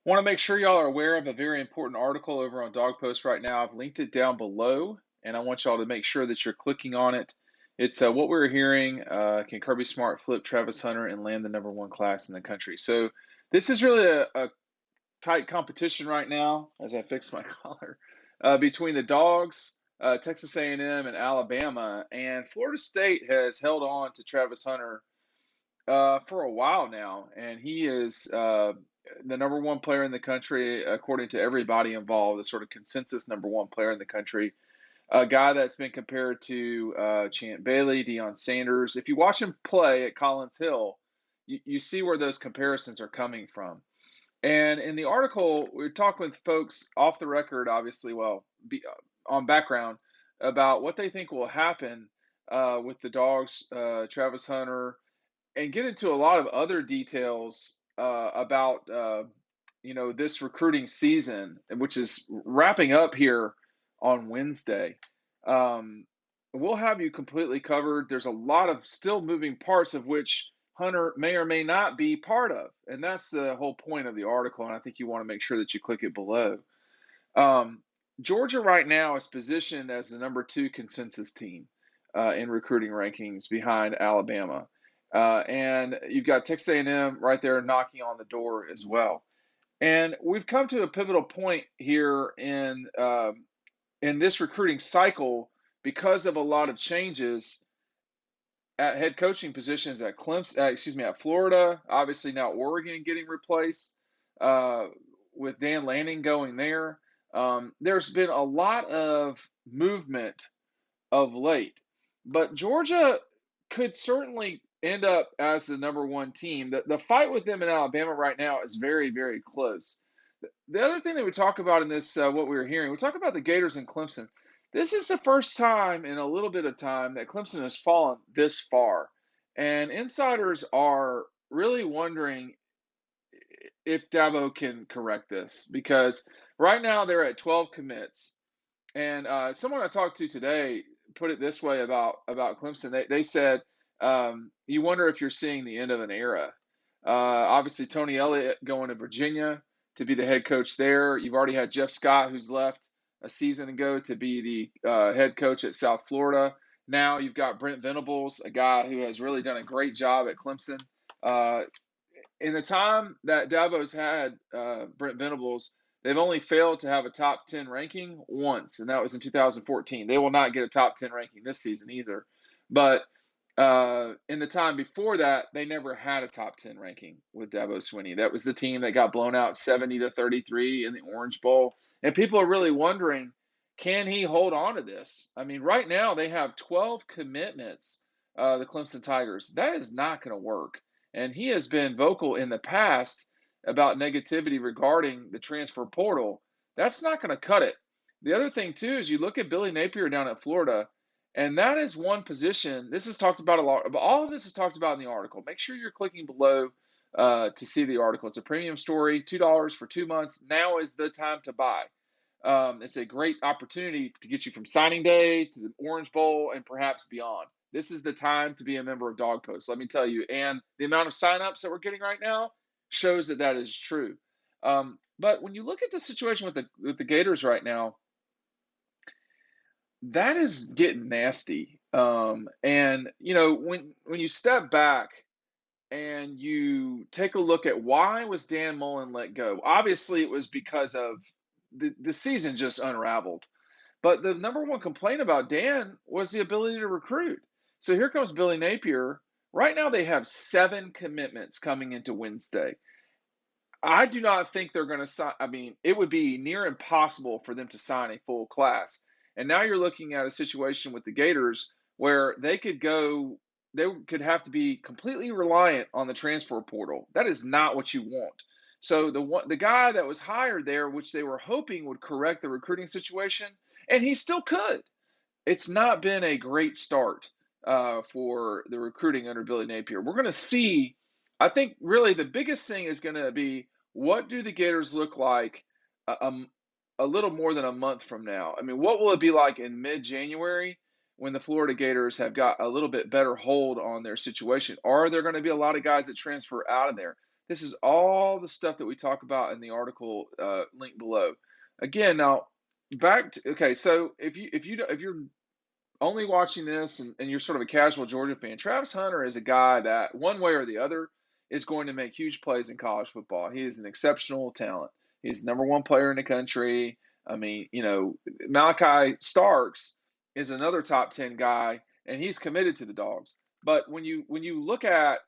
Want to make sure y'all are aware of a very important article over on Dog Post right now. I've linked it down below, and I want y'all to make sure that you're clicking on it. It's what we're hearing. Can Kirby Smart flip Travis Hunter and land the number one class in the country? So this is really a tight competition right now, as I fix my collar, between the Dogs, Texas A&M, and Alabama. And Florida State has held on to Travis Hunter for a while now, and he is the number one player in the country, according to everybody involved, the sort of consensus number one player in the country. A guy that's been compared to Champ Bailey, Deion Sanders. If you watch him play at Collins Hill, you see where those comparisons are coming from. And in the article, we talked with folks off the record, obviously, on background, about what they think will happen with the Dogs, Travis Hunter, and get into a lot of other details about this recruiting season, which is wrapping up here on Wednesday. Um, we'll have you completely covered. There's a lot of still moving parts of which Hunter may or may not be part of, and that's the whole point of the article. And I think you want to make sure that you click it below. Um, Georgia right now is positioned as the number two consensus team in recruiting rankings behind Alabama. And you've got Texas A&M right there knocking on the door as well. And we've come to a pivotal point here in this recruiting cycle because of a lot of changes at head coaching positions at Clemson, at Florida. Obviously now Oregon getting replaced uh, with Dan Lanning going there. There's been a lot of movement of late, but Georgia could certainly end up as the number one team. The fight with them in Alabama right now is very, very close. The other thing that we talk about in this, what we were hearing, we talk about the Gators and Clemson. This is the first time in a little bit of time that Clemson has fallen this far. And insiders are really wondering if Dabo can correct this because right now they're at 12 commits. And someone I talked to today put it this way about Clemson. They said, you wonder if you're seeing the end of an era. Obviously, Tony Elliott going to Virginia to be the head coach there. You've already had Jeff Scott, who's left a season ago to be the head coach at South Florida. Now you've got Brent Venables, a guy who has really done a great job at Clemson. Uh, in the time that Dabo's had Brent Venables, they've only failed to have a top 10 ranking once, and that was in 2014. They will not get a top 10 ranking this season either. But in the time before that, they never had a top 10 ranking with Dabo Swinney. That was the team that got blown out 70-33 in the Orange Bowl. And people are really wondering, can he hold on to this? I mean, right now they have 12 commitments, the Clemson Tigers. That is not going to work. And he has been vocal in the past about negativity regarding the transfer portal. That's not going to cut it. The other thing, too, is you look at Billy Napier down at Florida, and that is one position. This is talked about a lot. All of this is talked about in the article. Make sure you're clicking below to see the article. It's a premium story, $2 for 2 months. Now is the time to buy. It's a great opportunity to get you from signing day to the Orange Bowl and perhaps beyond. This is the time to be a member of Dog Post, let me tell you. And the amount of signups that we're getting right now shows that that is true. But when you look at the situation with the Gators right now, that is getting nasty. And when you step back and you take a look at why was Dan Mullen let go, obviously it was because of the season just unraveled. But the number one complaint about Dan was the ability to recruit. So here comes Billy Napier. Right now they have 7 commitments coming into Wednesday. I do not think they're going to sign. I mean, it would be near impossible for them to sign a full class. And now you're looking at a situation with the Gators where they could have to be completely reliant on the transfer portal. That is not what you want. So the guy that was hired there, which they were hoping would correct the recruiting situation, and he still could. It's not been a great start for the recruiting under Billy Napier. We're going to see. I think really the biggest thing is going to be what do the Gators look like a little more than a month from now? I mean, what will it be like in mid-January when the Florida Gators have got a little bit better hold on their situation? Are there going to be a lot of guys that transfer out of there? This is all the stuff that we talk about in the article link below. Again, now back to okay. So if you're only watching this and you're sort of a casual Georgia fan, Travis Hunter is a guy that one way or the other is going to make huge plays in college football. He is an exceptional talent. He's the number one player in the country. I mean, Malachi Starks is another top 10 guy, and he's committed to the Dogs. But when you look at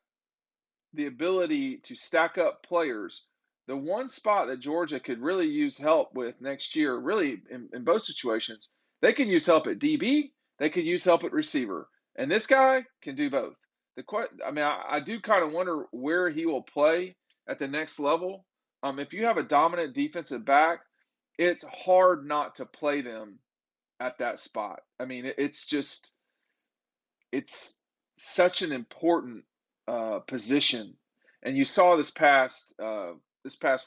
the ability to stack up players, the one spot that Georgia could really use help with next year, really in both situations, they could use help at DB, they could use help at receiver, and this guy can do both. I do kind of wonder where he will play at the next level. If you have a dominant defensive back, it's hard not to play them at that spot. I mean, it's such an important position, and you saw this past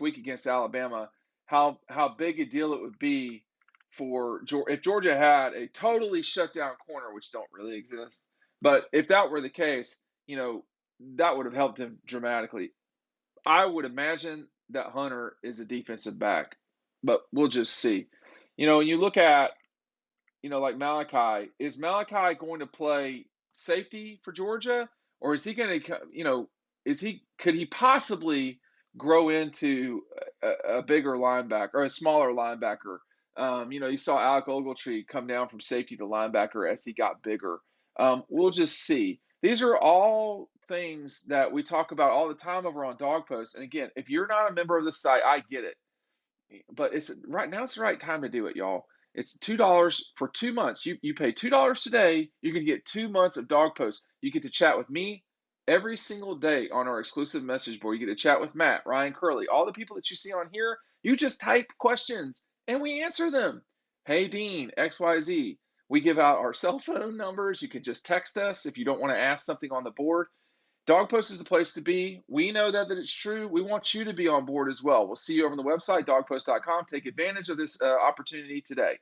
week against Alabama how big a deal it would be for Georgia if Georgia had a totally shut down corner, which don't really exist. But if that were the case, that would have helped him dramatically. I would imagine that Hunter is a defensive back, but we'll just see. When you look at like Malachi, is Malachi going to play safety for Georgia, or is he going to, could he possibly grow into a bigger linebacker or a smaller linebacker? You saw Alec Ogletree come down from safety to linebacker as he got bigger. We'll just see. These are all things that we talk about all the time over on Dog Post. And again, if you're not a member of the site, I get it, but it's right now. It's the right time to do it, y'all. It's $2 for 2 months. You pay $2 today. You can get 2 months of Dog Post. You get to chat with me every single day on our exclusive message board. You get to chat with Matt, Ryan, Curley, all the people that you see on here. You just type questions and we answer them. Hey, Dean, XYZ. We give out our cell phone numbers. You can just text us if you don't want to ask something on the board. Dog Post is the place to be. We know that it's true. We want you to be on board as well. We'll see you over on the website, dogpost.com. Take advantage of this opportunity today.